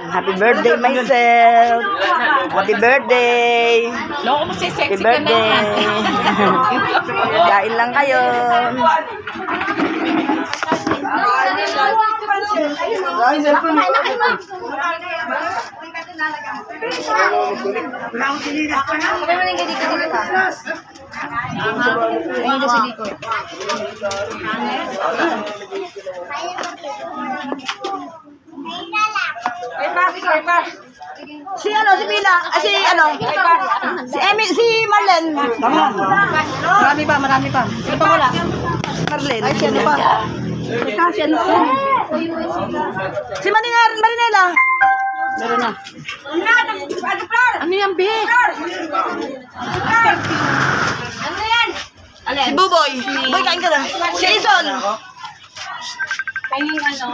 Happy birthday, myself. Happy birthday. Happy birthday. Kain lang kayo. Si ano, si Pila, si ano, si Emmy, si Marlene. Marami pa. Sino pa wala? Marlene. Ay, sino pa? Si Marinela. Meron na. Ano yan, Be? Ano yan? Si Buboy. Boy, kain ka na. Si Izon. Pahingin ano?